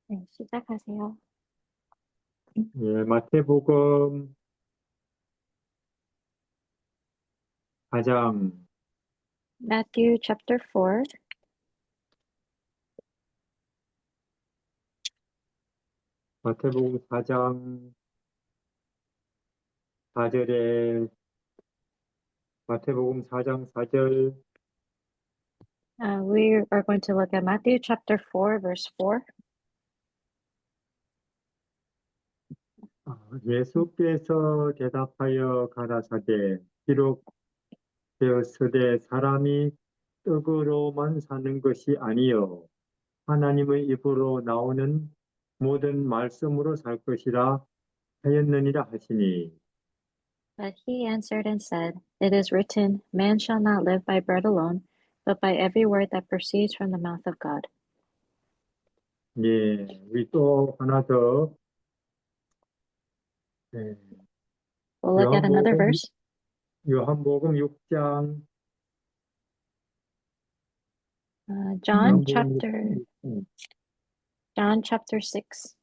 네, 시작하세요. 예, 마태복음 4장, Matthew chapter 4. 마태복음 4장 4절에, 마태복음 4장 4절, We are going to look at Matthew chapter 4, verse 4. 예수께서 대답하여 가라사대, 기록 되었으되 사람이 떡으로만 사는 것이 아니요 하나님의 입으로 나오는 모든 말씀으로 살 것이라 하였느니라 하시니. But he answered and said, It is written, Man shall not live by bread alone, but by every word that proceeds from the mouth of God. 예, 우리 또 하나 더, 예, We'll look at another 요한복음, verse. 요한복음 6장, John 요한복음 chapter John chapter 6,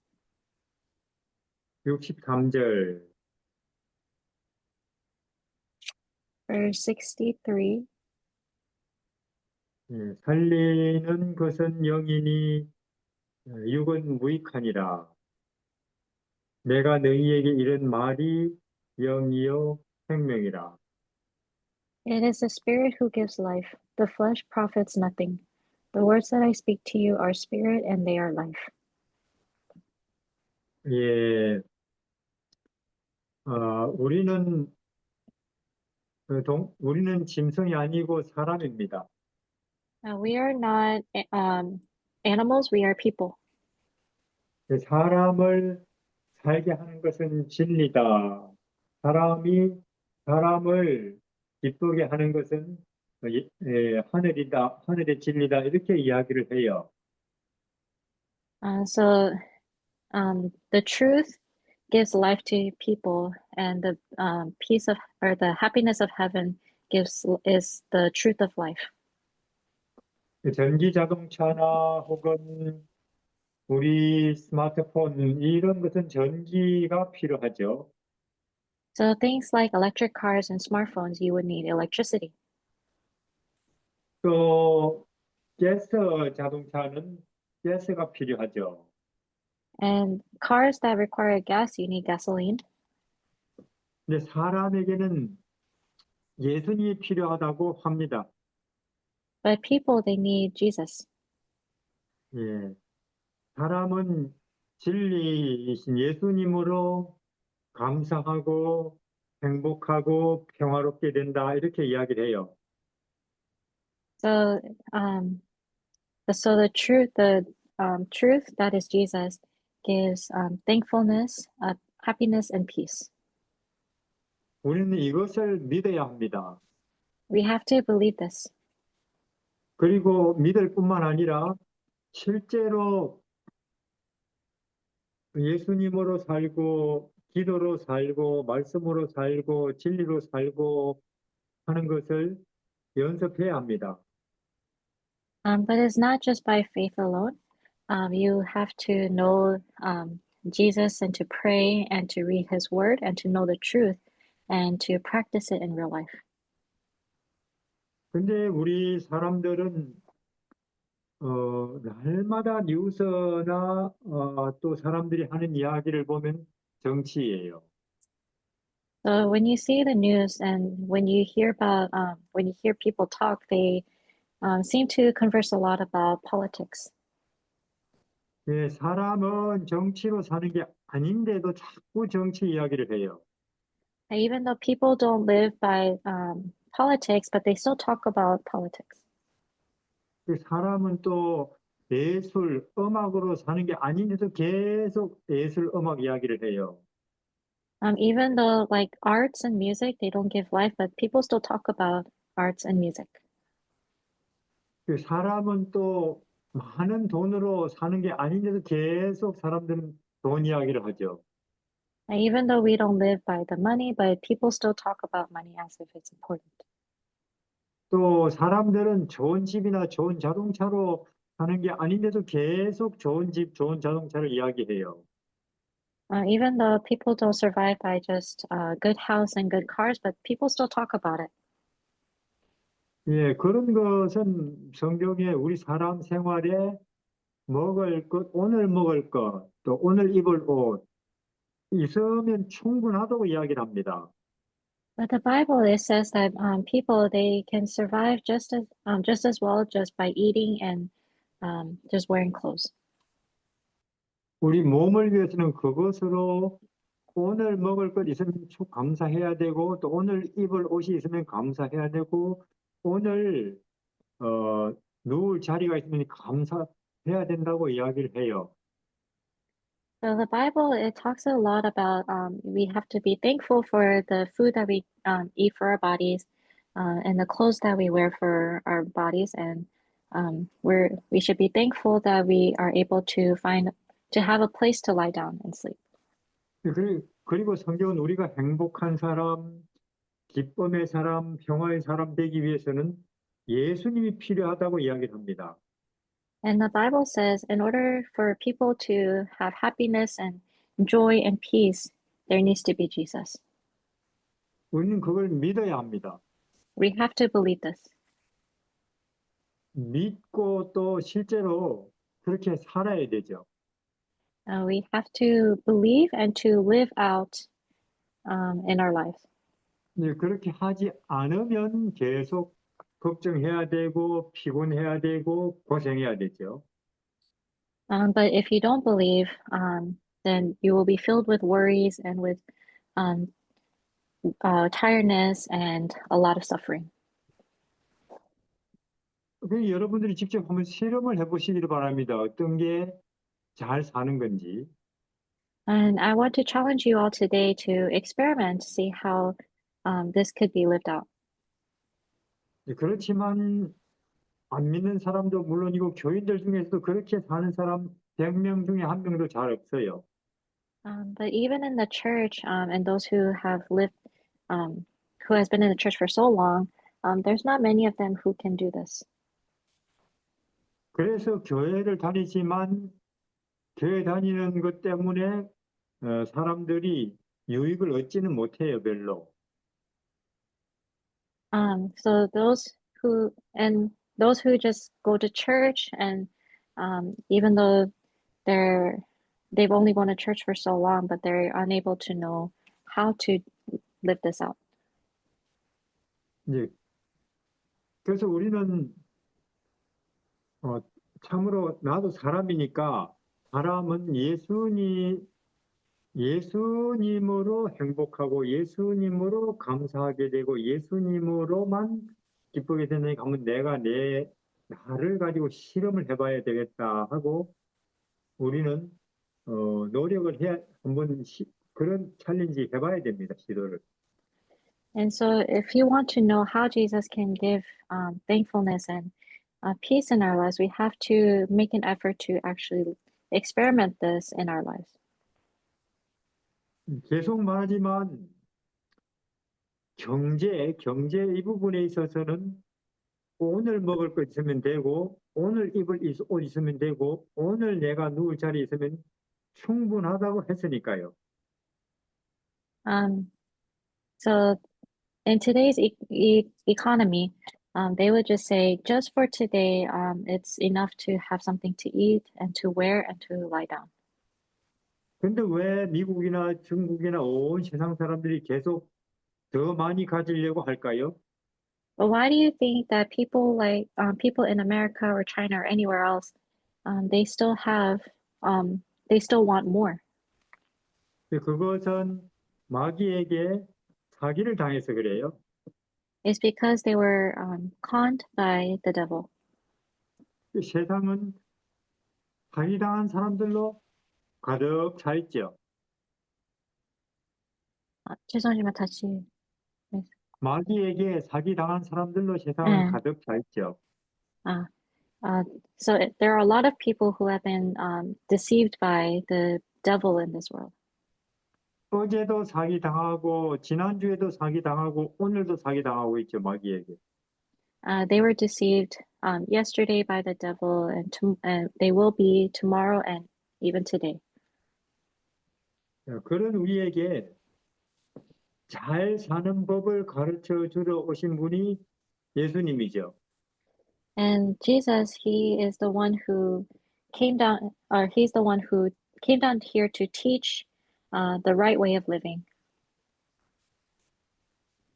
63절. verse 63. 살리는 것은 영이니 육은 무익하니라. 내가 너희에게 이른 말이 영이요 생명이라. It is the Spirit who gives life. The flesh profits nothing. The words that I speak to you are spirit and they are life. 예, 우리는 우리는 짐승이 아니고 사람입니다. We are not animals, we are people. 사람을 살게 하는 것은 진리다. 사람이 사람을 기쁘게 하는 것은 하늘이다, 하늘의 진리다. 이렇게 이야기를 해요. So the truth gives life to people, and the peace of or the happiness of heaven is the truth of life. 전기 자동차나 혹은 우리 스마트폰 이런 것은 전기가 필요하죠. So things like electric cars and smartphones, you would need electricity. 또 가스 자동차는 가스가 필요하죠. And cars that require gas, you need gasoline. 근데 사람에게는 예수님이 필요하다고 합니다. But people, they need Jesus. 예, 사람은 진리이신 예수님으로 감사하고 행복하고 평화롭게 된다 이렇게 이야기를 해요. So um, the truth that is Jesus gives thankfulness, happiness, and peace. 우리는 이것을 믿어야 합니다. We have to believe this. 그리고 믿을 뿐만 아니라 실제로 예수님으로 살고 기도로 살고 말씀으로 살고 진리로 살고 하는 것을 연습해야 합니다. But it's not just by faith alone. You have to know Jesus and to pray and to read his word and to know the truth and to practice it in real life. 근데 우리 사람들은 날마다 뉴스나 또 사람들이 하는 이야기를 보면 정치예요. So when you see the news and when you hear people talk, they seem to converse a lot about politics. 예, 사람은 정치로 사는 게 아닌데도 자꾸 정치 이야기를 해요. And even though people don't live by politics, but they still talk about politics. 그 사람은 또 예술, 음악으로 사는 게 아닌데도 계속 예술, 음악 이야기를 해요. Even though like arts and music, they don't give life, but people still talk about arts and music. 그 사람은 또 많은 돈으로 사는 게 아닌데도 계속 사람들은 돈 이야기를 하죠. And even though we don't live by the money, but people still talk about money as if it's important. 또 사람들은 좋은 집이나 좋은 자동차로 사는 게 아닌데도 계속 좋은 집, 좋은 자동차를 이야기해요. Even though people don't survive by just a good house and good cars, but people still talk about it. 예, 그런 것은 성경에 우리 사람 생활에 먹을 것, 오늘 먹을 것, 또 오늘 입을 옷 있으면 충분하다고 이야기를 합니다. But the Bible, it says that people, they can survive just as well just by eating and just wearing clothes. 우리 몸을 위해서는 그것으로 오늘 먹을 것 있으면 감사해야 되고, 또 오늘 입을 옷이 있으면 감사해야 되고, 오늘 누울 자리가 있으면 감사해야 된다고 이야기를 해요. So the Bible, it talks a lot about we have to be thankful for the food that we eat for our bodies, and the clothes that we wear for our bodies, and we should be thankful that we are able to have a place to lie down and sleep. 그리고 성경은 우리가 행복한 사람, 기쁨의 사람, 평화의 사람 되기 위해서는 예수님이 필요하다고 이야기를 합니다. And the Bible says, in order for people to have happiness and joy and peace, there needs to be Jesus. 우리는 그걸 믿어야 합니다. We have to believe this. 믿고 또 실제로 그렇게 살아야 되죠. We have to believe and to live out in our lives. 네, 그렇게 하지 않으면 계속 걱정해야 되고 피곤해야 되고 고생해야 되죠. But if you don't believe, then you will be filled with worries and with um, tiredness and a lot of suffering. 그래서 여러분들이 직접 한번 실험을 해보시기를 바랍니다. 어떤 게 잘 사는 건지. And I want to challenge you all today to experiment to see how this could be lived out. 그렇지만 안 믿는 사람도 물론이고 교인들 중에서도 그렇게 사는 사람 100명 중에 한 명도 잘 없어요. But even in the church, and those who has been in the church for so long, there's not many of them who can do this. 그래서 교회를 다니지만 교회 다니는 것 때문에 사람들이 유익을 얻지는 못해요, 별로. So those who just go to church and even though they've only gone to church for so long, but they're unable to know how to live this out. 이제 그래서 우리는 참으로 나도 사람이니까 사람은 예수님으로 행복하고 예수님으로 감사하게 되고 예수님으로만 기쁘게 되니까 한번 내가 나를 가지고 실험을 해봐야 되겠다 하고 우리는 노력을 해야 한번 그런 챌린지 해봐야 됩니다. 시도를. And so, if you want to know how Jesus can give thankfulness and peace in our lives, we have to make an effort to actually experiment this in our lives. 계속 말하지만 경제 이 부분에 있어서는 오늘 먹을 거 있으면 되고 오늘 입을 옷 있으면 되고 오늘 내가 누울 자리 있으면 충분하다고 했으니까요. So in today's economy, they would just say, just for today, it's enough to have something to eat and to wear and to lie down. 근데 왜 미국이나 중국이나 온 세상 사람들이 계속 더 많이 가지려고 할까요? But why do you think that people in America or China or anywhere else, they still they still want more? 그것은 마귀에게 사기를 당해서 그래요. It's because they were conned by the devil. 세상은 사기당한 사람들로 가득 차 있죠. 죄송하지만 다시. 네. 마귀에게 사기당한 사람들로 세상은 네. 가득 차 있죠. So there are a lot of people who have been deceived by the devil in this world. 어제도 사기당하고 지난주에도 사기당하고 오늘도 사기당하고 있죠. 마귀에게. They were deceived yesterday by the devil, and they will be tomorrow and even today. 그런 우리에게 잘 사는 법을 가르쳐 주러 오신 분이 예수님이죠. And Jesus, he is the one who came down, or he's the one who came down here to teach the right way of living.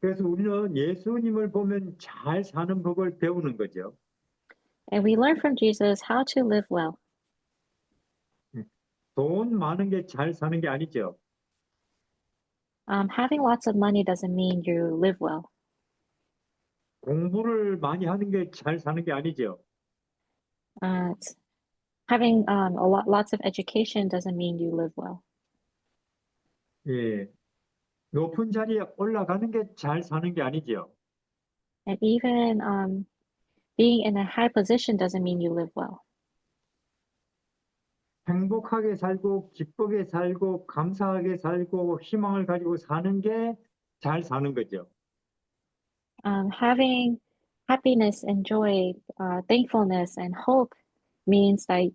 그래서 우리는 예수님을 보면 잘 사는 법을 배우는 거죠. And we learn from Jesus how to live well. 돈 많은 게 잘 사는 게 아니죠. Having lots of money doesn't mean you live well. 공부를 많이 하는 게 잘 sa는 게 아니죠. Having lots of education doesn't mean you live well. 예, 높은 자리에 올라가는 게 잘 사는 게 아니죠. And even being in a high position doesn't mean you live well. 행복하게 살고 기쁘게 살고 감사하게 살고 희망을 가지고 사는 게 잘 사는 거죠. Having happiness and joy, thankfulness and hope means that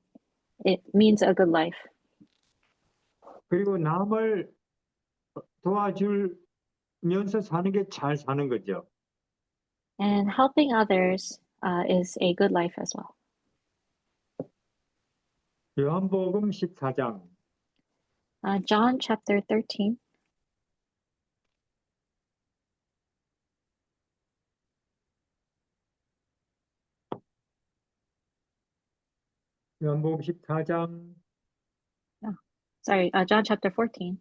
it means a good life. 그리고 남을 도와주면서 사는 게 잘 사는 거죠. And helping others is a good life as well. 요한복음 14장 John chapter 13. 요한복음 14장 John chapter 14,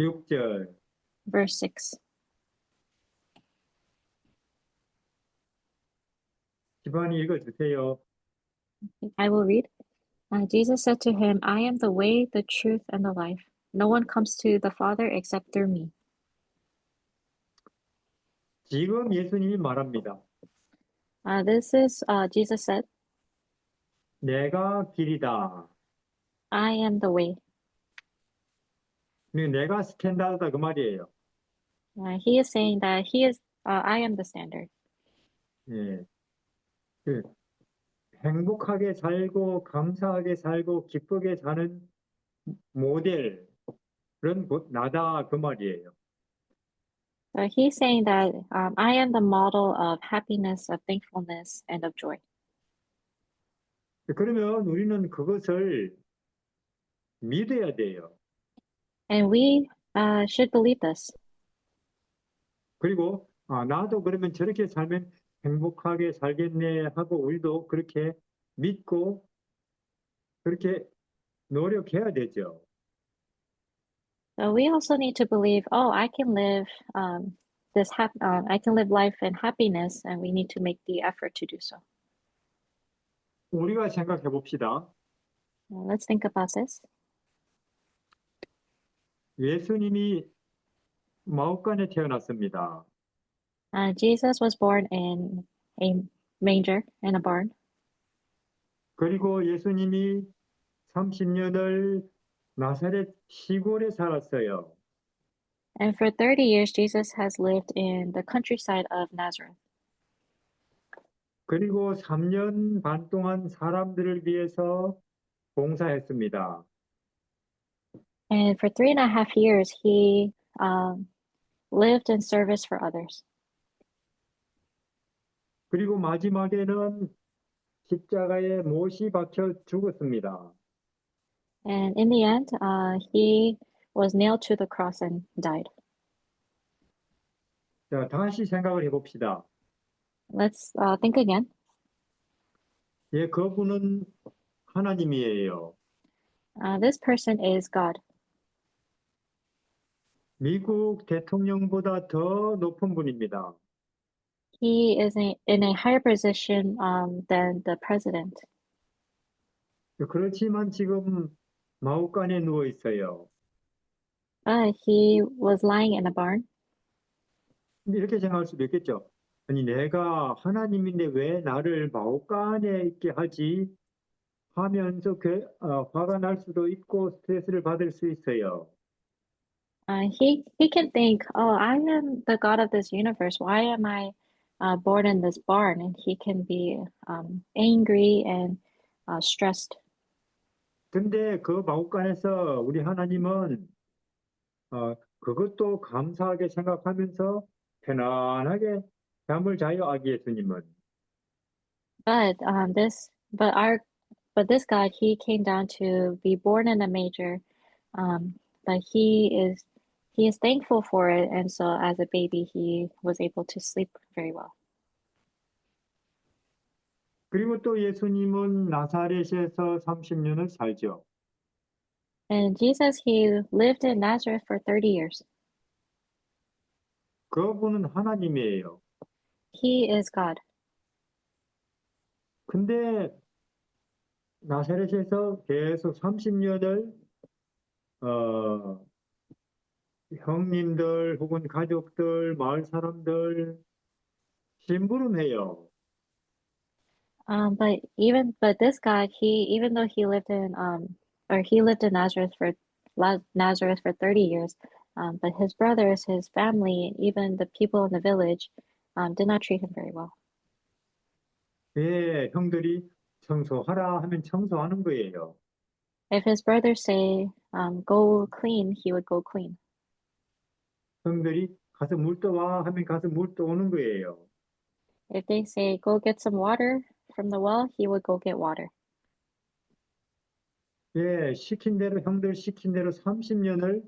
6절 verse 6. 기반이 읽어주세요. I will read. Jesus said to him, I am the way, the truth, and the life. No one comes to the Father except through me. 지금 예수님이 말합니다. This is Jesus said, 내가 길이다. I am the way. 내가 스탠다드다 그 말이에요. He is saying that I am the standard. 예. 그 행복하게 살고 감사하게 살고 기쁘게 사는 모델은 곧 나다 그 말이에요. He's saying that I am the model of happiness, of thankfulness, and of joy. 그러면 우리는 그것을 믿어야 돼요. And we should believe this. 그리고 나도 그러면 저렇게 살면 행복하게 살겠네 하고 우리도 그렇게 믿고 그렇게 노력해야 되죠. So we also need to believe, oh, I can live I can live life in happiness, and we need to make the effort to do so. 우리가 생각해 봅시다. Let's think about this. 예수님이 마옥간에 태어났습니다. Jesus was born in a manger, in a barn. 그리고 예수님이 30년을 나사렛 시골에 살았어요. And for 30 years, Jesus has lived in the countryside of Nazareth. 그리고 3년 반 동안 사람들을 위해서 봉사했습니다. And for 3.5 years, he lived in service for others. 그리고 마지막에는 십자가에 못이 박혀 죽었습니다. And in the end, he was nailed to the cross and died. 자, 다시 생각을 해봅시다. Let's think again. 예, 그분은 하나님이에요. This person is God. 미국 대통령보다 더 높은 분입니다. He is in a higher position than the president. 그렇지만 지금 마옥간에 누워 있어요. He was lying in a barn. 근데 이렇게 생각할 수도 있겠죠. 아니, 내가 하나님인데 왜 나를 마옥간에 있게 하지? 하면서 화가 날 수도 있고 스트레스를 받을 수 있어요. He can think, oh, I am the God of this universe. Why am I born in this barn, and he can be angry and stressed. 근데 그 마구간에서 우리 하나님은 그것도 감사하게 생각하면서 편안하게 잠을 자요, 아기 예수님은. But this God, he came down to be born in a manger, um, but he is thankful for it, and so as a baby, he was able to sleep very well. 그리고 또 예수님은 나사렛에서 30년을 살죠. And Jesus, he lived in Nazareth for 30 years. 그분은 하나님이에요. He is God. 근데 나사렛에서 계속 30년을 형님들 혹은 가족들, 마을 사람들 심부름해요. But this God, he even though he lived in Nazareth for 30 years, but his brothers, his family, even the people in the village, did not treat him very well. 예, 형들이 청소하라 하면 청소하는 거예요. If his brothers say, go clean, he would go clean. 형들이 가서 물 떠와 하면 가서 물 떠오는 거예요. If they say, go get some water from the well, he would go get water. 예, 시킨 대로 형들 시킨 대로 30년을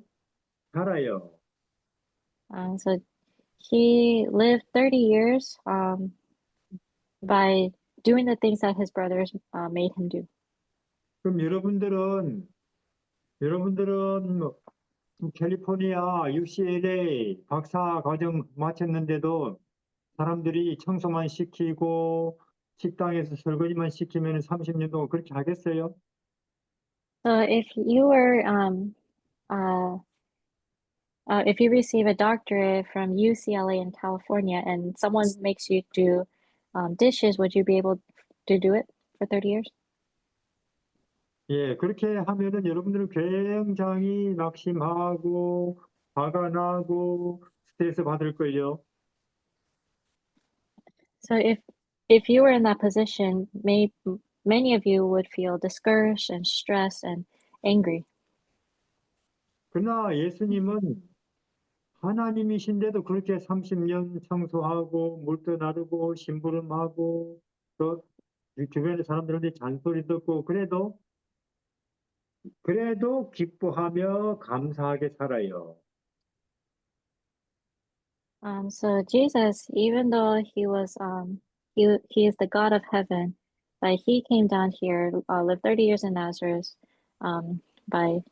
살아요. So he lived 30 years by doing the things that his brothers made him do. 그럼 여러분들은 뭐 캘리포니아, UCLA 박사 과정 마쳤는데도 사람들이 청소만 시키고 식당에서 설거지만 시키면 30년 동안 그렇게 하겠어요? So if you receive a doctorate from UCLA in California and someone makes you do dishes, would you be able to do it for 30 years? 예, 그렇게 하면은 여러분들은 굉장히 낙심하고 화가 나고 스트레스 받을 걸요. So if you were in that position, many of you would feel discouraged and stressed and angry. 그러나 예수님은 하나님이신데도 그렇게 30년 청소하고 물도 나르고 심부름하고 또 주변의 사람들한테 잔소리 듣고 그래도 기뻐하며 감사하게 살아요. So Jesus, even though he is the God of heaven, but he came down here, lived 30 years in Nazareth, by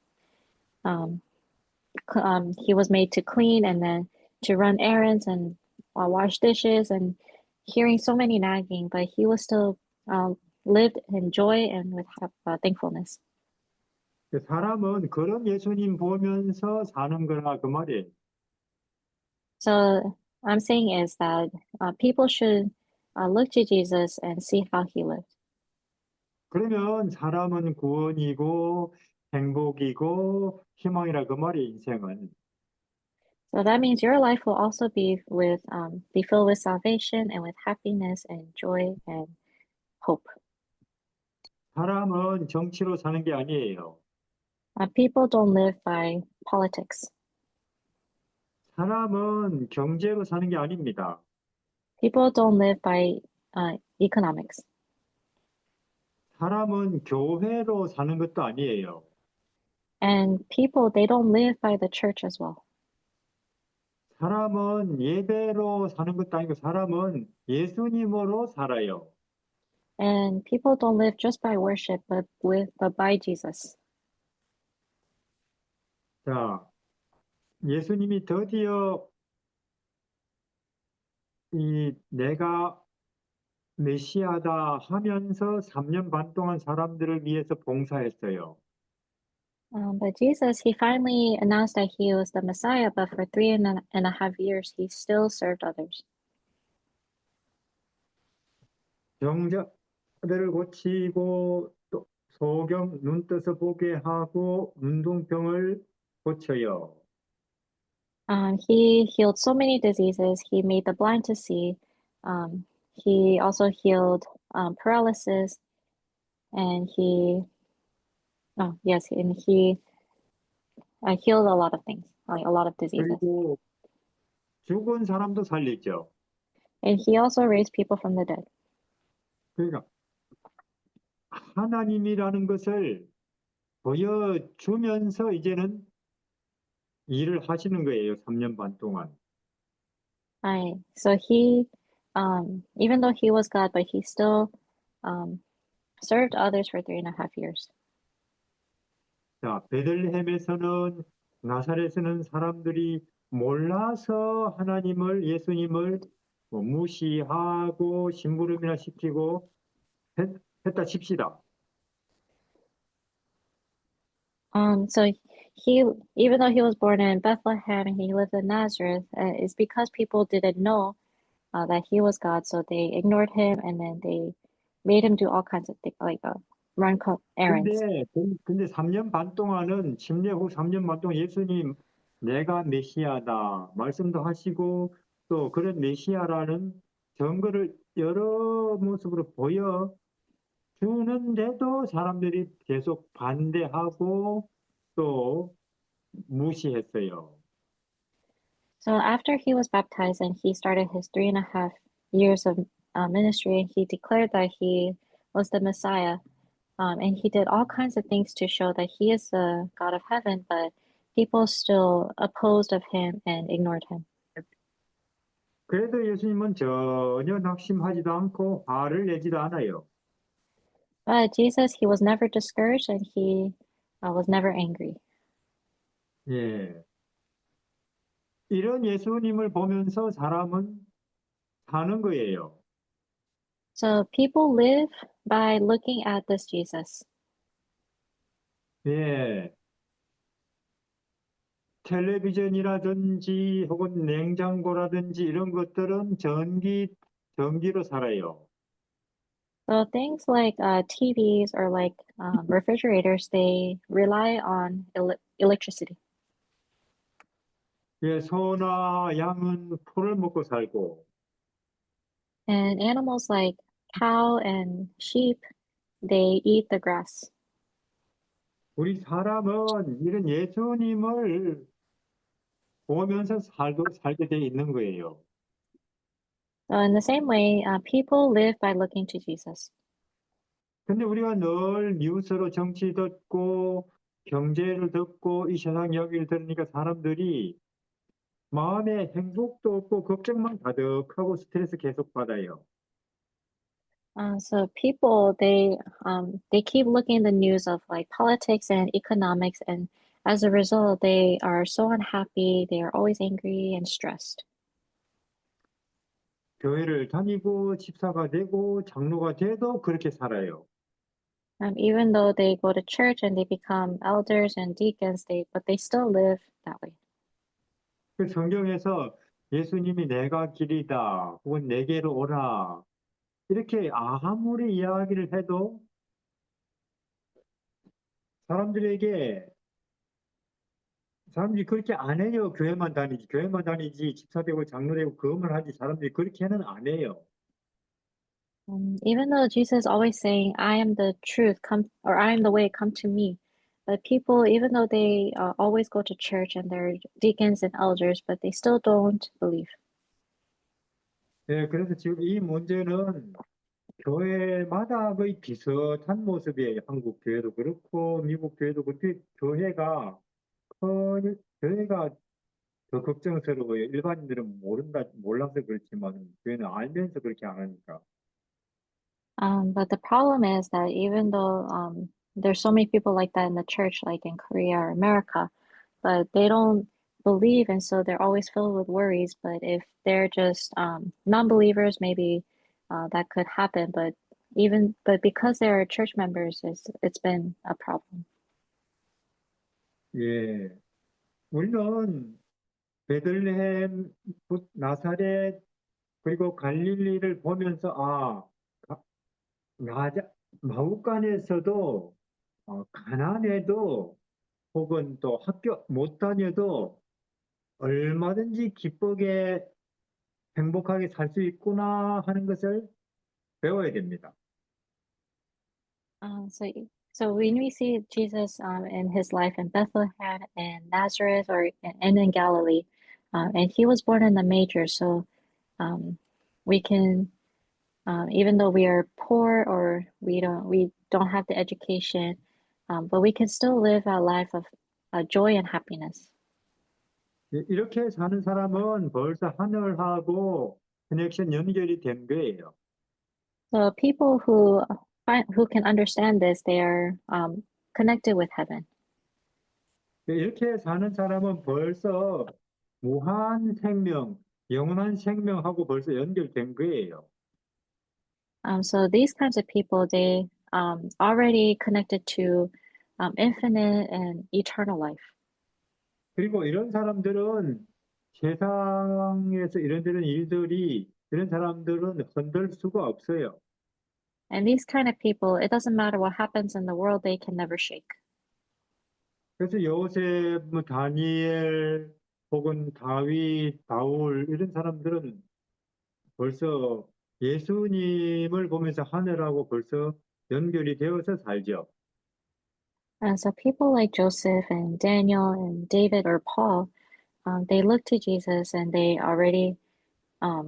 he was made to clean and then to run errands and wash dishes and hearing so many nagging, but he was still lived in joy and with thankfulness. 사람은 그런 예수님 보면서 사는 거라 그 말이에요. So I'm saying is that people should look to Jesus and see how he lived. 그러면 사람은 구원이고 행복이고 희망이라 그 말이에요, 인생은. So that means your life will also be filled with salvation and with happiness and joy and hope. 사람은 정치로 사는 게 아니에요. People don't live by politics. 사람은 경제로 사는 게 아닙니다. People don't live by economics. 사람은 교회로 사는 것도 아니에요. And people, they don't live by the church as well. 사람은 예배로 사는 것도 아니고 사람은 예수님으로 살아요. And people don't live just by worship, but by Jesus. 자, 예수님이 드디어 내가 메시아다 하면서 3년 반 동안 사람들을 위해서 봉사했어요. But Jesus, he finally announced that he was the Messiah, but for 3.5 years, he still served others. 병자들을 고치고 또 소경 눈 떠서 보게 하고 문둥병을 고쳐요. He healed so many diseases. He made the blind to see, He also healed paralysis, and he healed a lot of things, like a lot of diseases. 그리고 죽은 사람도 살렸죠. And he also raised people from the dead. 그러니까 하나님이라는 것을 보여주면서 이제는 일을 하시는 거예요. 3년 반 동안. So he, even though he was God, but he still um, served others for 3.5 years. 자, 베들레헴에서는 나사렛에는 사람들이 몰라서 하나님을 예수님을 무시하고 심부름이나 시키고 했다 칩시다. So he, even though he was born in Bethlehem and he lived in Nazareth, it's because people didn't know that he was God, so they ignored him and then they made him do all kinds of things, like run errands. 근데 3년 반 동안은 침례 후 3년 반 동안 예수님 내가 메시아다 말씀도 하시고 또 그런 메시아라는 증거를 여러 모습으로 보여주는데도 사람들이 계속 반대하고 또 무시했어요. So after he was baptized and he started his 3.5 years of ministry, he declared that he was the Messiah. And he did all kinds of things to show that he is the God of heaven, but people still opposed of him and ignored him. 그래도 예수님은 전혀 낙심하지도 않고 화를 내지도 않아요. But Jesus, he was never discouraged and he was never angry. 예. 이런 예수님을 보면서 사람은 사는 거예요. So people live by looking at this Jesus. 예. 텔레비전이라든지 혹은 냉장고라든지 이런 것들은 전기로 살아요. So things like TVs or like refrigerators, they rely on electricity. 예, 소나 양은 풀을 먹고 살고, And animals like cow and sheep, they eat the grass. 우리 사람은 이런 예수님을 보면서 살게 돼 있는 거예요. So in the same way, people live by looking to Jesus. 근데 우리가 늘 뉴스로 정치 듣고 경제를 듣고 이 세상 이야기를 들으니까 사람들이 마음에 행복도 없고 걱정만 가득하고 스트레스 계속 받아요. So people they keep looking at the news of like politics and economics, and as a result, they are so unhappy. They are always angry and stressed. 교회를 다니고 집사가 되고 장로가 돼도 그렇게 살아요. Even though they go to church and they become elders and deacons, they still live that way. 그 성경에서 예수님이 내가 길이다 혹은 내게로 오라 이렇게 아무리 이야기를 해도 사람들에게 사람들이 그렇게 안 해요. 교회만 다니지 집사 되고 장로 되고 그것만 하지 사람들이 그렇게는 안 해요. Even though Jesus is always saying, "I am the truth, come," or "I am the way, come to me," but people, even though they always go to church and they're deacons and elders, but they still don't believe. 예, 그래서 지금 이 문제는 교회마다 거의 비슷한 모습이에요. 한국 교회도 그렇고 미국 교회도 그렇고 교회가 더 걱정스러워요. 일반인들은 몰라서 그렇지만 교회는 알면서 그렇게 안 하니까. But the problem is that even though there's so many people like that in the church, like in Korea or America, but they don't believe, and so they're always filled with worries. But if they're just non-believers, maybe that could happen. But because they're church members, it's been a problem. 예, 우리는 베들레헴, 나사렛 그리고 갈릴리를 보면서 가- 나자, 마국간에서도 가난해도 혹은 또 학교 못 다녀도 얼마든지 기쁘게 행복하게 살 수 있구나 하는 것을 배워야 됩니다. Um, so, so when we see Jesus in his life in Bethlehem and Nazareth and in Galilee, and he was born in the manger, so um, we can, even though we are poor or we don't have the education, but we can still live a life of joy and happiness. 이렇게 사는 사람은 벌써 하늘하고 커넥션 연결이 된 거예요. So people who can understand this, they are connected with heaven. 이렇게 사는 사람은 벌써 무한 생명, 영원한 생명하고 벌써 연결된 거예요. So these kinds of people, they already connected to infinite and eternal life. 그리고 이런 사람들은 세상에서 이런 일들이 이런 사람들은 흔들 수가 없어요. And these kind of people, it doesn't matter what happens in the world, they can never shake. 그래서 요셉, 뭐 다니엘 혹은 다윗, 바울 이런 사람들은 벌써 예수님을 보면서 하늘하고 벌써 연결이 되어서 살죠. And so people like Joseph and Daniel and David or Paul, they look to Jesus and they already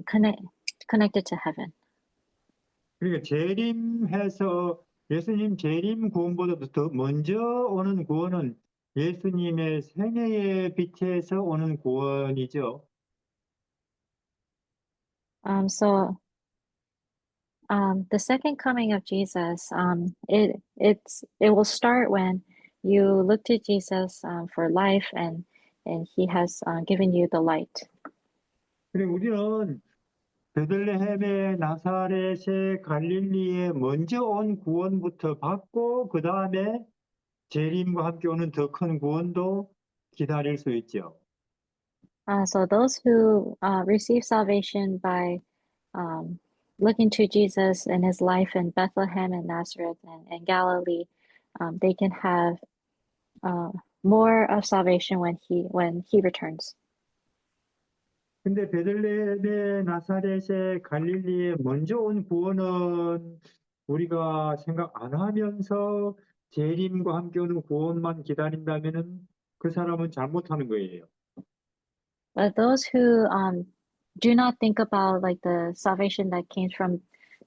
connected to heaven. 그러니까 재림해서 예수님 재림 구원보다도 더 먼저 오는 구원은 예수님의 생애에 빛에서 오는 구원이죠. So the second coming of Jesus, it will start when you look to Jesus for life, and He has given you the light. 그리고 우리는 베들레헴의 나사렛의 갈릴리에 먼저 온 구원부터 받고 그 다음에 재림과 함께 오는 더 큰 구원도 기다릴 수 있죠. So those who receive salvation by um, looking to Jesus and His life in Bethlehem and Nazareth and Galilee, they can have uh, more of salvation when He returns. 근데 베들레헴의 나사렛의 갈릴리에 먼저 온 구원은 우리가 생각 안 하면서 재림과 함께 오는 구원만 기다린다면은 그 사람은 잘못하는 거예요. But those who do not think about like the salvation that came from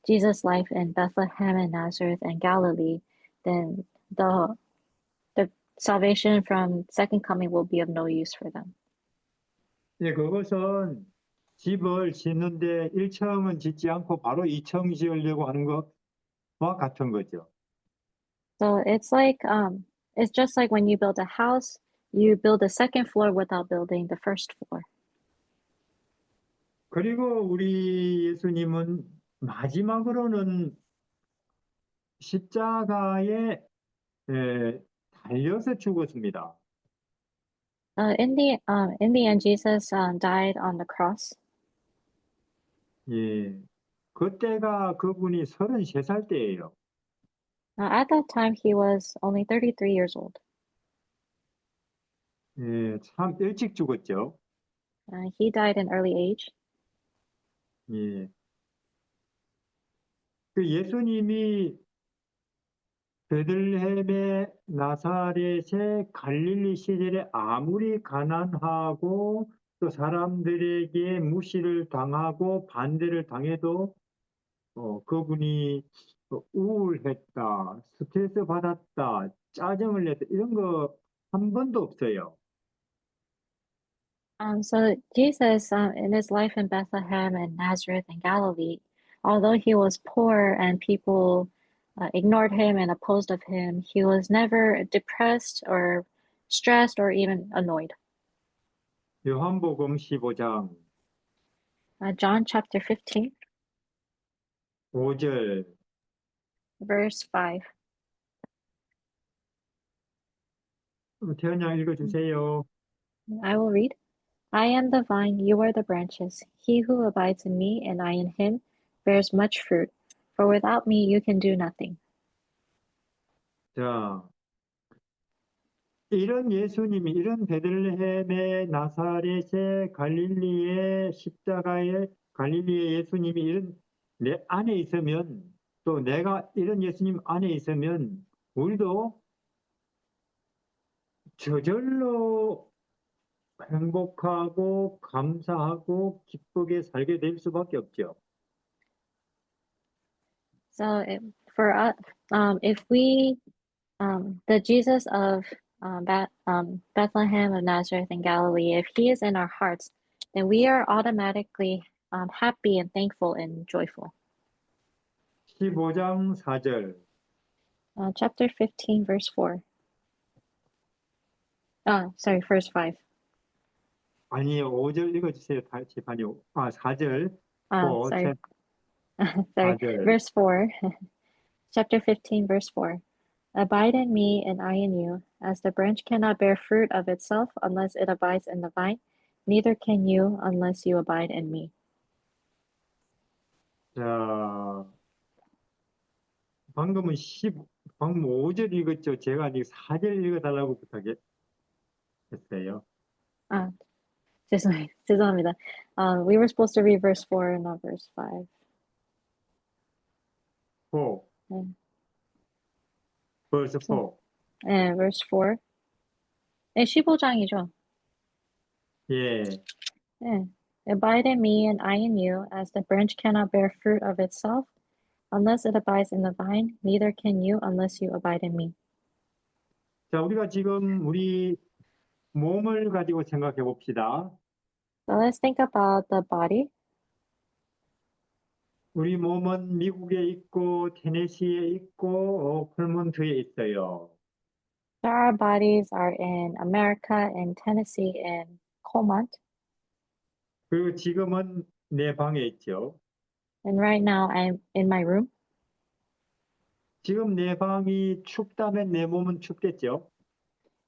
Jesus' life in Bethlehem and Nazareth and Galilee, then the the salvation from second coming will be of no use for them. 예, 그것은 집을 짓는데 1층은 짓지 않고 바로 2층 지으려고 하는 것과 같은 거죠. So it's just like when you build a house, you build the second floor without building the first floor. 그리고 우리 예수님은 마지막으로는 십자가에 달려서 죽었습니다. In the end, Jesus died on the cross. 예, 그때가 그분이 33살 때예요. At that time, he was only 33 years old. 예, 참 일찍 죽었죠. He died in early age. 예, 그 예수님이 베들레헴의 나사렛의 갈릴리 시절에 아무리 가난하고 또 사람들에게 무시를 당하고 반대를 당해도 그분이 우울했다, 스트레스 받았다, 짜증을 냈다 이런 거 한 번도 없어요. So Jesus, in his life in Bethlehem and Nazareth and Galilee, although he was poor and people ignored him and opposed of him, he was never depressed or stressed or even annoyed. 요한복음 15장 John chapter 15, 5절 verse 5. 태연양 읽어주세요. I will read. I am the vine, you are the branches. He who abides in me and I in him bears much fruit, for without me you can do nothing. 자, 이런 예수님이 이런 베들레헴의 나사렛의 갈릴리의 십자가에 갈릴리의 예수님이 이런 내 안에 있으면 또 내가 이런 예수님 안에 있으면 우리도 저절로 행복하고 감사하고 기쁘게 살게 될 수밖에 없죠. So for us, if we, the Jesus of Bethlehem of Nazareth in Galilee, if he is in our hearts, then we are automatically happy and thankful and joyful. 15장 4절. Chapter 15, verse 4. Sorry, verse 5. 아니요, 5절 읽어주세요. 다시 아니요. 4절. Sorry. Sorry, 4절. verse 4. Chapter 15, verse 4. Abide in me and I in you, as the branch cannot bear fruit of itself unless it abides in the vine, neither can you unless you abide in me. 자, 방금 5절 읽었죠. 제가 아직 4절 읽어달라고 부탁했어요. 죄송합니다. We were supposed to read verse 4, not verse 5. 4. 네. verse 4. 네, verse 4. 네, 15장이죠. 예. 네. Abide in me and I in you, as the branch cannot bear fruit of itself unless it abides in the vine, neither can you unless you abide in me. 자, 우리가 지금 우리 몸을 가지고 생각해 봅시다. So let's think about the body. 우리 몸은 미국에 있고 테네시에 있고 콜몬트에 있어요. So our bodies are in America, in Tennessee, and Colmont. 그리고 지금은 내 방에 있죠. And right now I'm in my room. 지금 내 방이 춥다면 내 몸은 춥겠죠.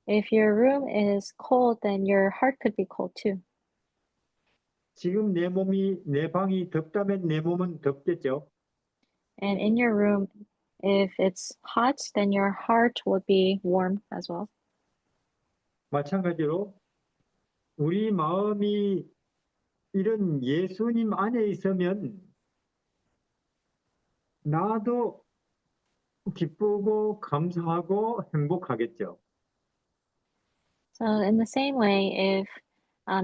If your room is cold, then your heart could be cold too. 지금 내 방이 덥다면 내 몸은 덥겠죠. And in your room, if it's hot, then your heart would be warm as well. 마찬가지로 우리 마음이 이런 예수님 안에 있으면 나도 기쁘고 감사하고 행복하겠죠. So in the same way, if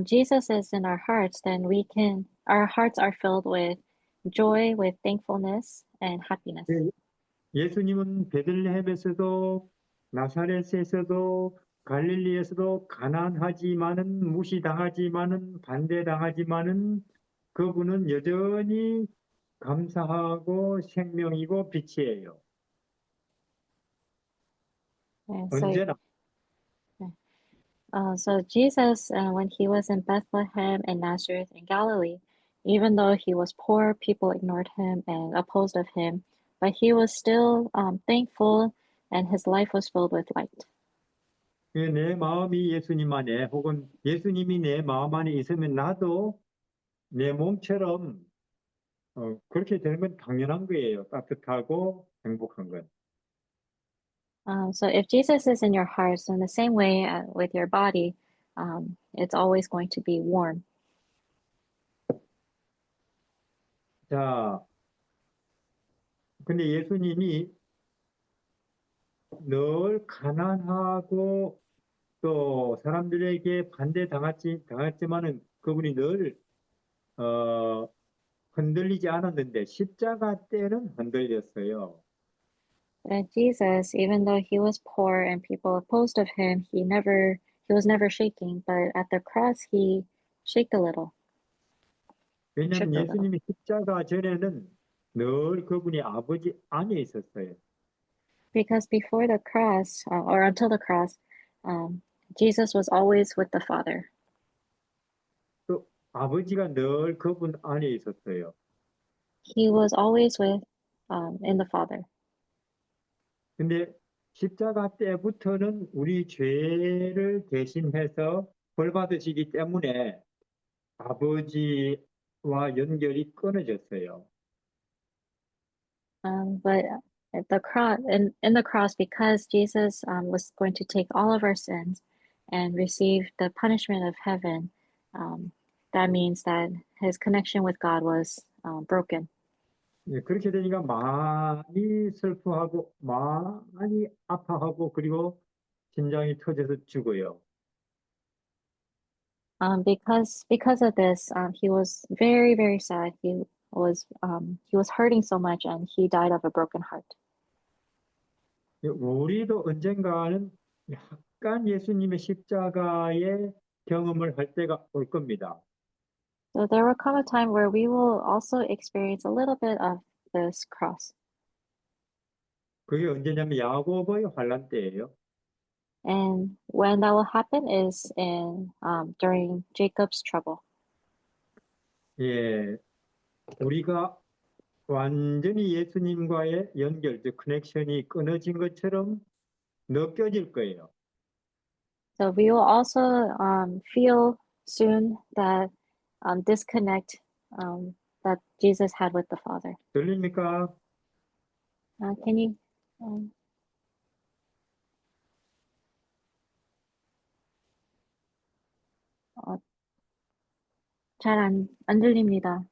Jesus is in our hearts, then our hearts are filled with joy, with thankfulness, and happiness. 예수님은 베들레헴에서도 나사렛에서도 갈릴리에서도 가난하지만은 무시당하지만은 반대당하지만은 그분은 여전히 감사하고 생명이고 빛이에요. And 언제나. so Jesus, when he was in Bethlehem and Nazareth in Galilee, even though he was poor, people ignored him and opposed of him, but he was still thankful, and his life was filled with light. 내 마음이 예수님 안에 혹은 예수님이 내 마음 안에 있으면 나도 내 몸처럼 그렇게 되는 건 당연한 거예요. 따뜻하고 행복한 건. So if Jesus is in your hearts, in the same way with your body, it's always going to be warm. 자, 근데 예수님이 늘 가난하고 또 사람들에게 당했지만은 그분이 늘 흔들리지 않았는데 십자가 때는 흔들렸어요. But Jesus, even though he was poor and people opposed of him, he was never shaking. But at the cross, he shook a little. 왜냐하면 shook a little. 예수님이 십자가 전에는 늘 그분이 아버지 안에 있었어요. Because before the cross, or until the cross, Jesus was always with the Father. 또 아버지가 늘 그분 안에 있었어요. He was always in the Father. 근데 십자가 때부터는 우리 죄를 대신해서 벌 받으시기 때문에 아버지와 연결이 끊어졌어요. But at the cross, in the cross, because Jesus was going to take all of our sins and receive the punishment of heaven, that means that his connection with God was broken. 예, 그렇게 되니까 많이 슬퍼하고 많이 아파하고 그리고 심장이 터져서 죽어요. Because of this, he was very, very sad. He was hurting so much, and he died of a broken heart. 예, 우리도 언젠가는 약간 예수님의 십자가의 경험을 할 때가 올 겁니다. So there will come a time where we will also experience a little bit of this cross. 그게 언제냐면 야고보의 환란 때예요. And when that will happen is in during Jacob's trouble. 예, 우리가 완전히 예수님과의 연결, 즉 커넥션이 끊어진 것처럼 느껴질 거예요. So we will also feel soon that disconnect that Jesus had with the Father. 들립니까? Can you? Um, 잘 안 들립니다.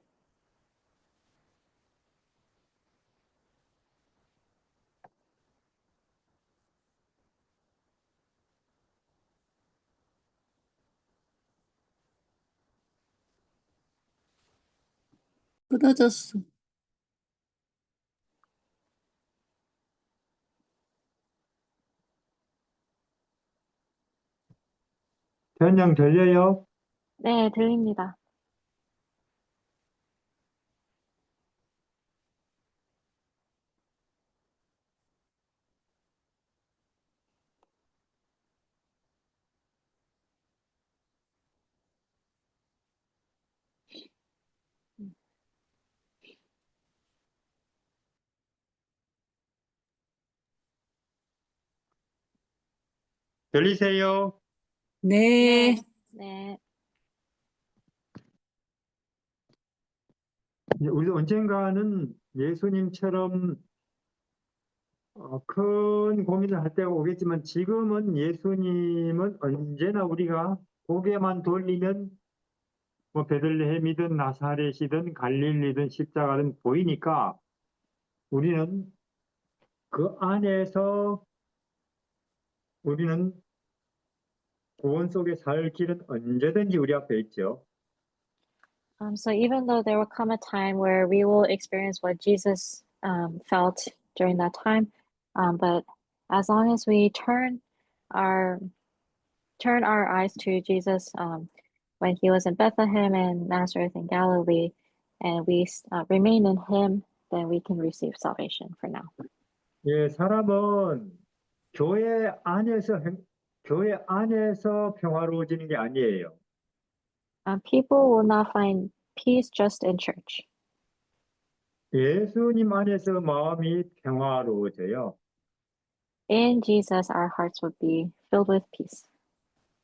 끊어졌어. 전영 들려요? 네, 들립니다. 들리세요? 네. 네. 우리도 언젠가는 예수님처럼 큰 고민을 할 때가 오겠지만 지금은 예수님은 언제나 우리가 고개만 돌리면 뭐 베들레헴이든 나사렛이든 갈릴리든 십자가든 보이니까 우리는 그 안에서 우리는 구원 속에 살 길은 언제든지 우리 앞에 있죠. So even though there will come a time where we will experience what Jesus felt during that time, but as long as we our turn our eyes to Jesus when he was in Bethlehem and Nazareth and Galilee, and we remain in him, then we can receive salvation for now. 예, 사람은 교회 안에서 평화로워지는 게 아니에요. People will not find peace just in church. 예수님 안에서 마음이 평화로워져요. In Jesus, our hearts would be filled with peace.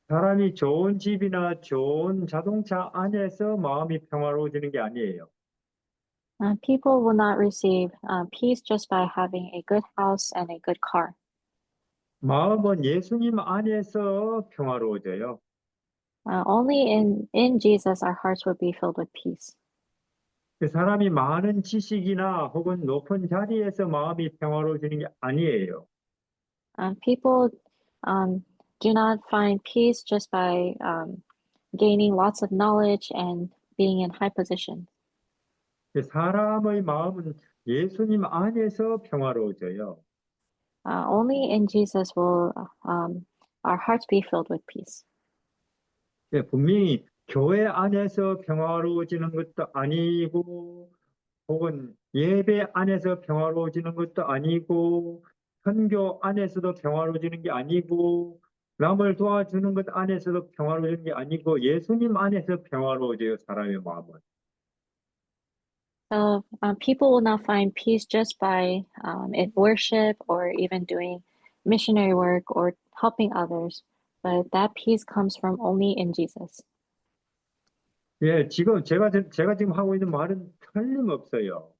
사람이 좋은 집이나 좋은 자동차 안에서 마음이 평화로워지는 게 아니에요. People will not receive peace just by having a good house and a good car. 마음은 예수님 안에서 평화로워져요. Only in Jesus, our hearts would be filled with peace. 사람이 많은 지식이나 혹은 높은 자리에서 마음이 평화로워지는 게 아니에요. People do not find peace just by gaining lots of knowledge and being in high position. 사람의 마음은 예수님 안에서 평화로워져요. Only in Jesus will our hearts be filled with peace. 분명히 교회 안에서 평화로워지는 것도 아니고 혹은 예배 안에서 평화로워지는 것도 아니고 선교 안에서도 평화로워지는 게 아니고 남을 도와주는 것 안에서도 평화로워지는 게 아니고 예수님 안에서 평화로워져요, 사람의 마음은. So people will not find peace just by in worship or even doing missionary work or helping others, but that peace comes from only in Jesus. 예, 지금 제가 지금 하고 있는 말은 틀림없어요.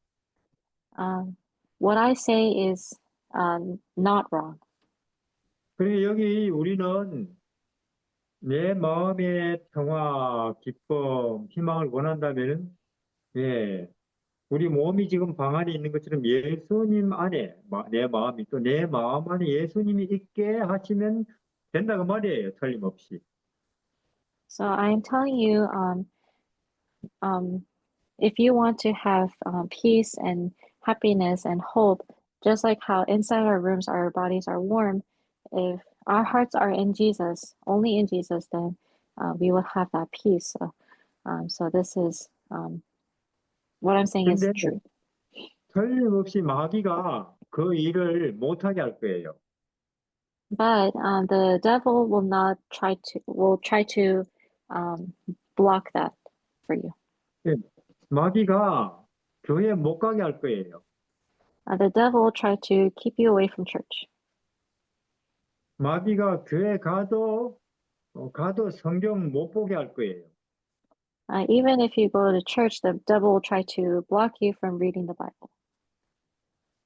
What I say is not wrong. 그리고 여기 우리는 내 마음의 평화, 기쁨, 희망을 원한다면은, 예, 우리 몸이 지금 방 안에 있는 것처럼 예수님 안에 내 마음이 또 내 마음 안에 예수님이 있게 하시면 된다 그 말이에요. 틀림없이. So I'm telling you, um, if you want to have peace and happiness and hope, just like how inside our rooms our bodies are warm, if our hearts are in Jesus, only in Jesus, then we will have that peace. So this is what I'm saying is 근데 true. 틀림없이 마귀가 그 일을 못하게 할 거예요. But the devil will try to um, block that for you. 예, 마귀가 교회 못 가게 할 거예요. The devil will try to keep you away from church. 마귀가 교회 가도 성경 못 보게 할 거예요. Even if you go to church, the devil will try to block you from reading the Bible.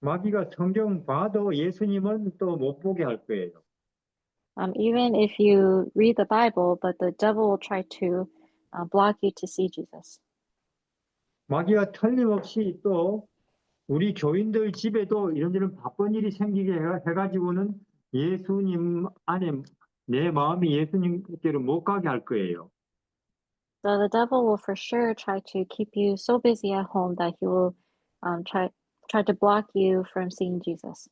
마귀가 성경 봐도 예수님은 또 못 보게 할 거예요. Even if you read the Bible, but the devil will try to block you to see Jesus. 마귀가 틀림없이 또 우리 교인들 집에도 이런저런 바쁜 일이 생기게 해가지고는 예수님 안에 내 마음이 예수님께로 못 가게 할 거예요. So the devil will for sure try to keep you so busy at home that he will try to block you from seeing Jesus.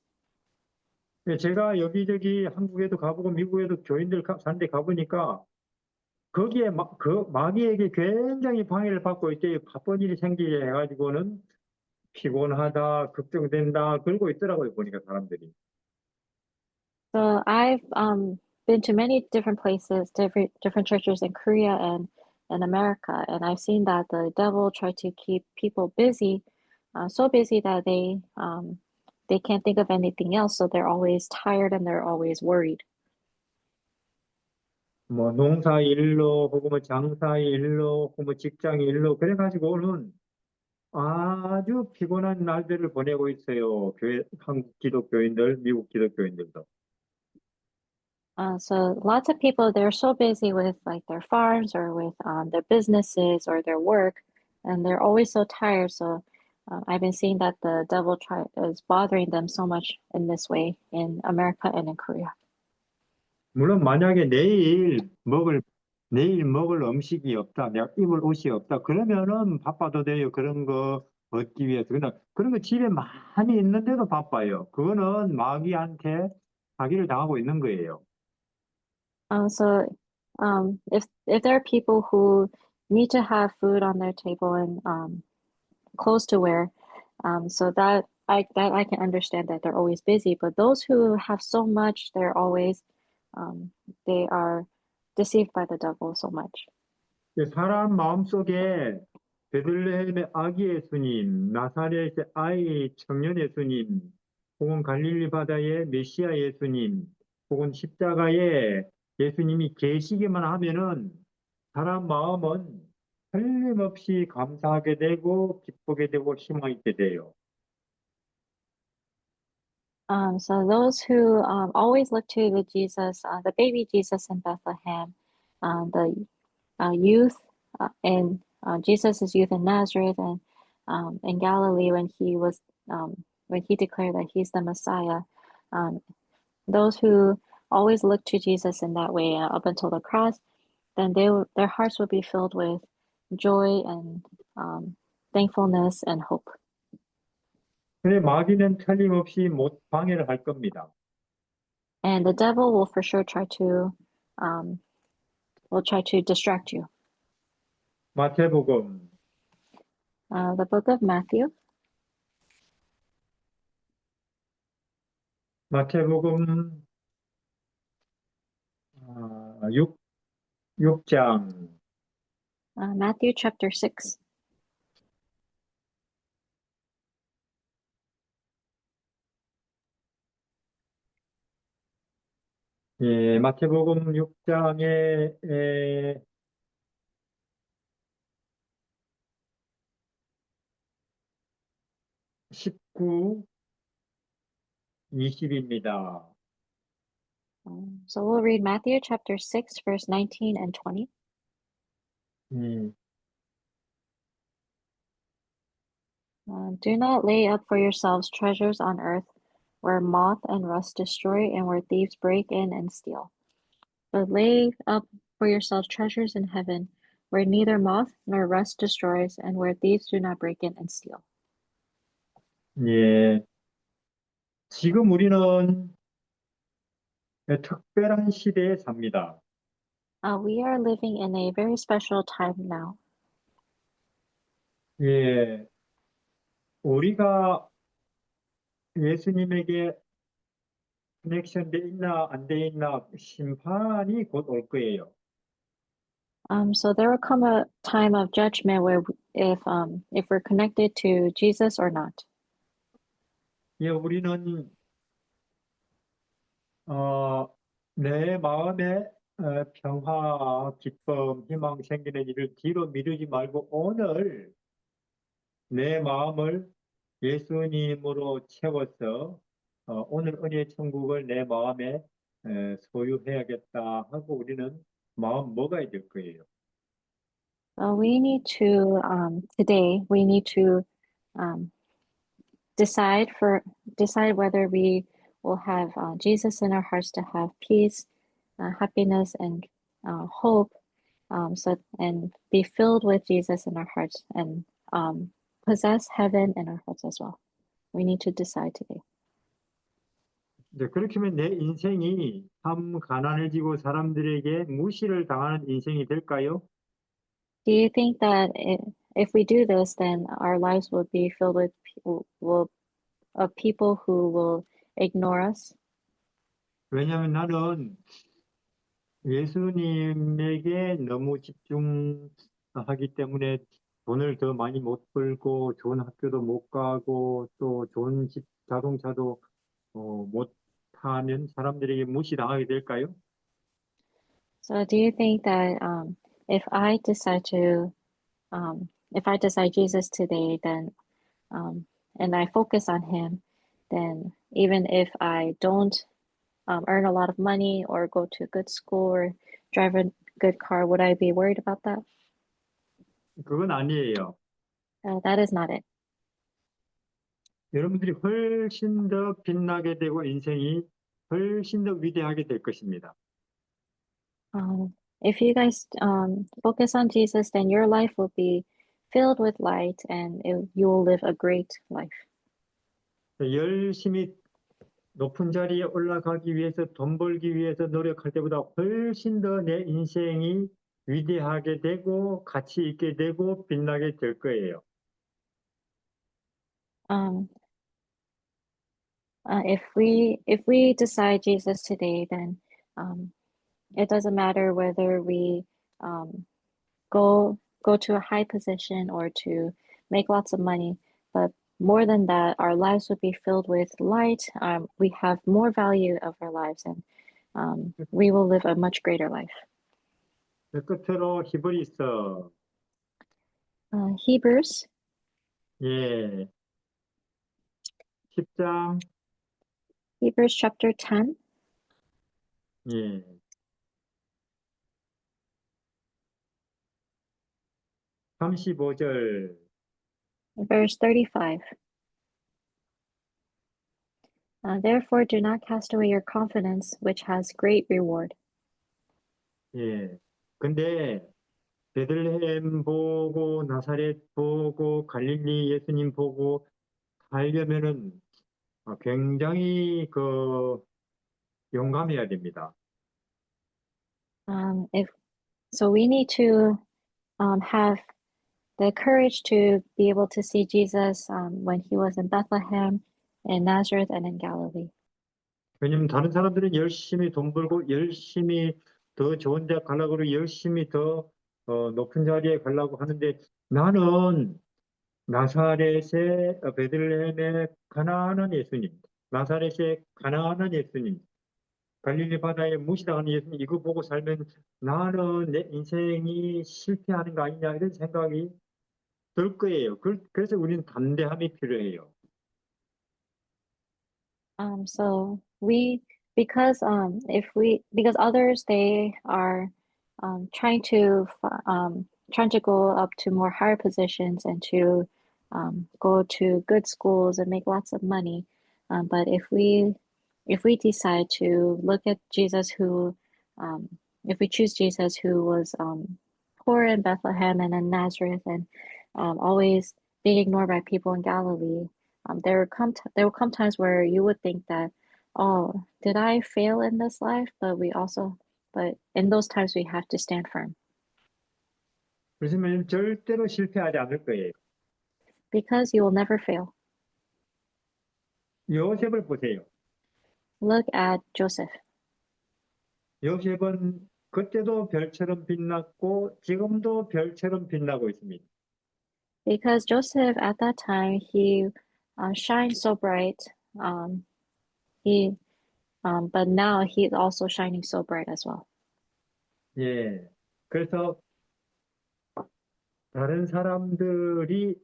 제가 여기저기 한국에도 가보고 미국에도 교인들 사는 데 가보니까 거기에 그 마귀에게 굉장히 방해를 받고 이제 바쁜 일이 생기게 해가지고는 피곤하다, 걱정된다, 그러고 있더라고요, 보니까 사람들이. So I've been to many different places, different churches in Korea and in America, and I've seen that the devil try to keep people busy, so busy that they can't think of anything else, so they're always tired and they're always worried. 뭐 농사 일로 혹은 뭐 장사 일로 혹은 뭐 직장 일로 그래가지고는 아주 피곤한 날들을 보내고 있어요. 한국 기독교인들, 미국 기독교인들도. So lots of people, they're so busy with like their farms or with their businesses or their work, and they're always so tired. So I've been seeing that the devil is bothering them so much in this way in America and in Korea. 물론 만약에 내일 먹을 음식이 없다, 내가 입을 옷이 없다, 그러면은 바빠도 돼요. 그런 거 얻기 위해서. 그러나 그런 거 집에 많이 있는데도 바빠요. 그거는 마귀한테 사기를 당하고 있는 거예요. So if there are people who need to have food on their table and clothes to wear, so that I can understand that they're always busy. But those who have so much, um, they are deceived by the devil so much. 사람 마음속에 베들레헴의 아기 예수님, 나사렛의 아이 청년 예수님, 혹은 갈릴리 바다의 메시아 예수님, 혹은 십자가의 예수님이 계시기만 하면은 사람 마음은 틀림없이 감사하게 되고 기쁘게 되고 희망 있게 돼요. So those who always look to the baby Jesus in Bethlehem, the youth in Jesus's youth in Nazareth and in Galilee when he declared that he's the Messiah. Um, those who always look to Jesus in that way up until the cross, then their hearts will be filled with joy and thankfulness and hope. 근데 마귀는 틀림없이 못 방해를 할 겁니다. And the devil will for sure um, try to distract you. 마태복음 The book of Matthew, 마태복음 6, 육장 Matthew chapter 6. 예, 마태복음 6장에 19, 20입니다. So we'll read Matthew chapter 6, verse 19 and 20. Do not lay up for yourselves treasures on earth, where moth and rust destroy and where thieves break in and steal. But lay up for yourselves treasures in heaven, where neither moth nor rust destroys and where thieves do not break in and steal. 예. 지금 우리는 특별한 시대에 삽니다. We are living in a very special time now. 예. 우리가 예수님에게 커넥션 돼 있나 안 돼 있나 심판이 곧 올 거예요. So there will come a time of judgment where if we're connected to Jesus or not. 예, 우리는 내 마음에 평화, 기쁨, 희망 생기는 일을 뒤로 미루지 말고 오늘 내 마음을 예수님으로 채워서 오늘 은혜의 천국을 내 마음에 소유해야겠다 하고 우리는 마음 먹어야 될 거예요. We need to today we need to um, decide whether we will have Jesus in our hearts to have peace, happiness, and hope. And be filled with Jesus in our hearts and possess heaven in our hearts as well. We need to decide today. 이제 그렇게 하면 내 인생이 참 가난을 지고 사람들에게 무시를 당하는 인생이 될까요? Do you think that if we do this, then our lives will be filled with people who will ignore us? 왜냐하면 나는 예수님에게 너무 집중하기 때문에 돈을 더 많이 못 벌고 좋은 학교도 못 가고 또 좋은 집 자동차도 못 타면 사람들에게 무시당하게 될까요? So do you think that if I decide Jesus today, then and I focus on him, then even if I don't earn a lot of money or go to a good school or drive a good car, would I be worried about that? 그건 아니에요. That is not it. 여러분들이 훨씬 더 빛나게 되고 인생이 훨씬 더 위대하게 될 것입니다. If you guys focus on Jesus, then your life will be filled with light and you will live a great life. 열심히 높은 자리에 올라가기 위해서 돈 벌기 위해서 노력할 때보다 훨씬 더 내 인생이 위대하게 되고 가치 있게 되고 빛나게 될 거예요. If we decide Jesus today, then it doesn't matter whether we go to a high position or to make lots of money, but more than that, our lives would be filled with light. We have more value of our lives, and we will live a much greater life. 끝으로 히브리서 Hebrews, 예, 10장 Hebrews chapter 10, 예, 35절 verse 35. Therefore, do not cast away your confidence, which has great reward. 예. 근데 베들레헴 보고 나사렛 보고 갈릴리 예수님 보고 하려면은 굉장히 용감해야 됩니다. We need to have the courage to be able to see Jesus when he was in Bethlehem, in Nazareth, and in Galilee. 왜냐면 다른 사람들은 열심히 돈 벌고 열심히 더 좋은 데 가려고 그러고 열심히 더 높은 자리에 가려고 하는데 나는 나사렛의 베들레헴의 가난한 예수님, 나사렛의 가난한 예수님, 갈릴리 바다에 무시당하는 예수님 이거 보고 살면 나는 내 인생이 실패하는 거 아니냐 이런 생각이 들 거예요. 그래서 우리는 담대함이 필요해요. So we because because others they are trying to go up to more higher positions and to go to good schools and make lots of money. But if we decide to look at Jesus who um, if we choose Jesus who was poor in Bethlehem and in Nazareth and always being ignored by people in Galilee, there will come times where you would think that, oh, did I fail in this life? But in those times we have to stand firm 그렇지만 절대로 실패하지 않을 거예요. because you will never fail. 요셉을 보세요. Look at Joseph. 요셉은 그때도 별처럼 빛났고 지금도 별처럼 빛나고 있습니다. Because Joseph at that time he shined so bright. He but now he's also shining so bright as well. 예. 그래서 다른 사람들이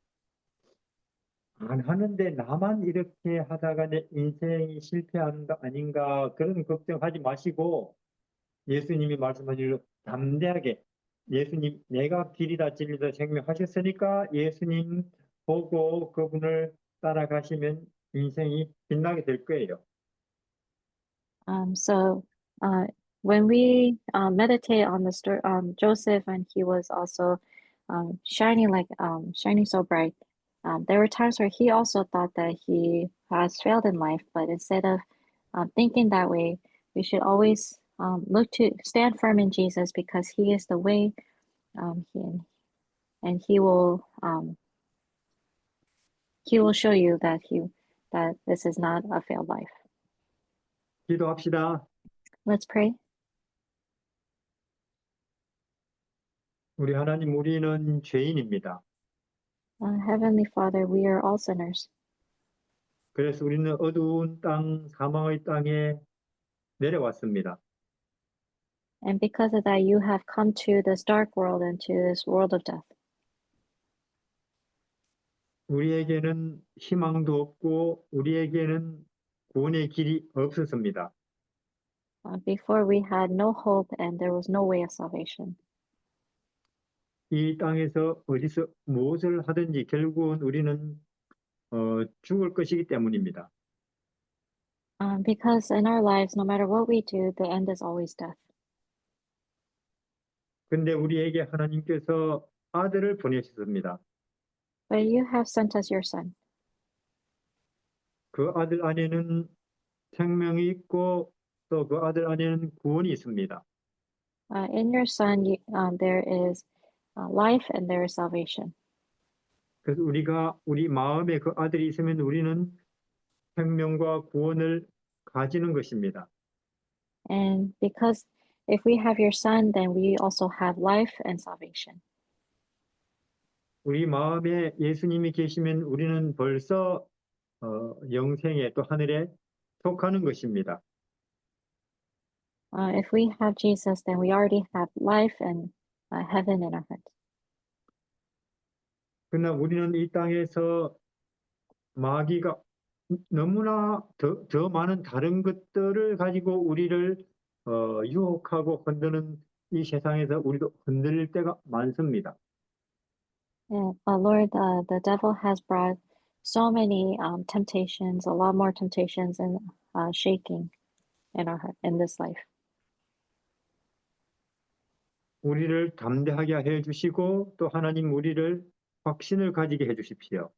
안 하는데 나만 이렇게 하다가 내 인생이 실패하는 거 아닌가 그런 걱정하지 마시고 예수님이 말씀하시기로 담대하게 예수님 내가 길이다 진리다 생명하셨으니까 예수님 보고 그분을 따라가시면 인생이 빛나게 될 거예요. So when we meditate on the story Joseph, and he was also shining so bright, there were times where he also thought that he has failed in life, but instead of thinking that way, we should always look to stand firm in Jesus because he is the way, and he will show you that this is not a failed life. 기도합시다. Let's pray. 우리 하나님, 우리는 죄인입니다. Heavenly Father, we are all sinners. 그래서 우리는 어두운 땅, 사망의 땅에 내려왔습니다. And because of that, you have come to this dark world and to this world of death. 우리에게는 희망도 없고 우리에게는 구원의 길이 없었습니다. Before we had no hope and there was no way of salvation. 이 땅에서 어디서 무엇을 하든지 결국은 우리는 죽을 것이기 때문입니다. Because in our lives, no matter what we do, the end is always death. 근데 우리에게 하나님께서 아들을 보내셨습니다. But you have sent us your Son. 그 아들 안에는 생명이 있고 또 그 아들 안에는 구원이 있습니다. In your Son, there is life and there is salvation. 그래서 우리가 우리 마음에 그 아들이 있으면 우리는 생명과 구원을 가지는 것입니다. And because if we have your Son, then we also have life and salvation. 우리 마음에 예수님이 계시면 우리는 벌써 영생에 또 하늘에 속하는 것입니다. If we have Jesus, then we already have life and heaven in our hearts. 그러나 우리는 이 땅에서 마귀가 너무나 더 많은 다른 것들을 가지고 우리를 유혹하고 흔드는 이 세상에서 우리도 흔들릴 때가 많습니다. Yeah, Lord, the devil has brought so many temptations, a lot more temptations and shaking in our heart, in this life. 우리를 담대하게 해 주시고 또 하나님 우리를 확신을 가지게 해 주십시오.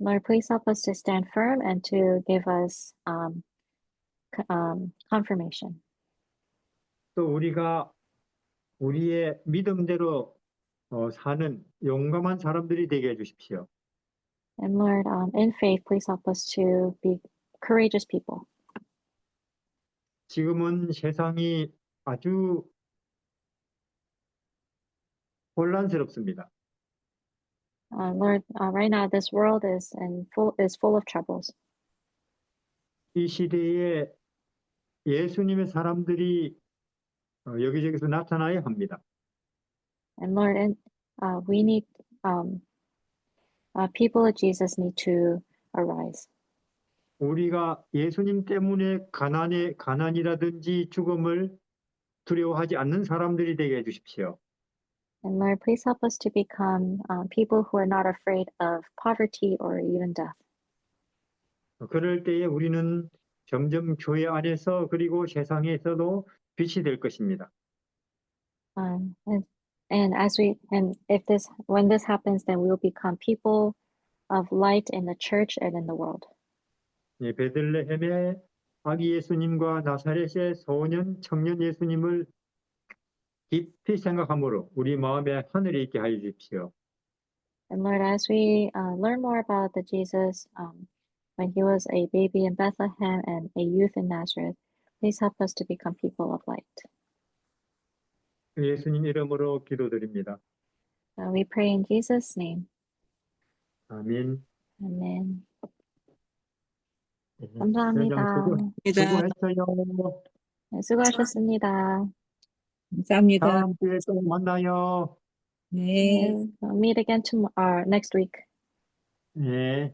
Lord, please help us to stand firm and to give us confirmation. 또 우리가 우리의 믿음대로 사는 용감한 사람들이 되게 해 주십시오. And Lord, in faith, please help us to be courageous people. 지금은 세상이 아주 혼란스럽습니다. Lord, right now this world is full of troubles. 이 시대에 예수님의 사람들이 여기저기서 나타나야 합니다. And Lord, we need people of Jesus need to arise. 우리가 예수님 때문에 가난이라든지 죽음을 두려워하지 않는 사람들이 되게 해주십시오. And Lord, please help us to become people who are not afraid of poverty or even death. 그럴 때에 우리는 점점 교회 안에서 그리고 세상에서도 빛이 될 것입니다. Um, and when this happens, then we will become people of light in the church and in the world. 예, 베들레헴의 아기 예수님과 나사렛의 소년 청년 예수님을 깊이 생각함으로 우리 마음에 하늘이 있게 하여 주십시오. And Lord, as we learn more about the Jesus when he was a baby in Bethlehem and a youth in Nazareth, please help us to become people of light. 예수님 이름으로 기도드립니다. We pray in Jesus' name. 아멘. Amen. 예, 감사합니다. 수고했어요. 네, 수고하셨습니다. 감사합니다. 다음 주에 또 만나요. 네. We'll meet again next week. 예.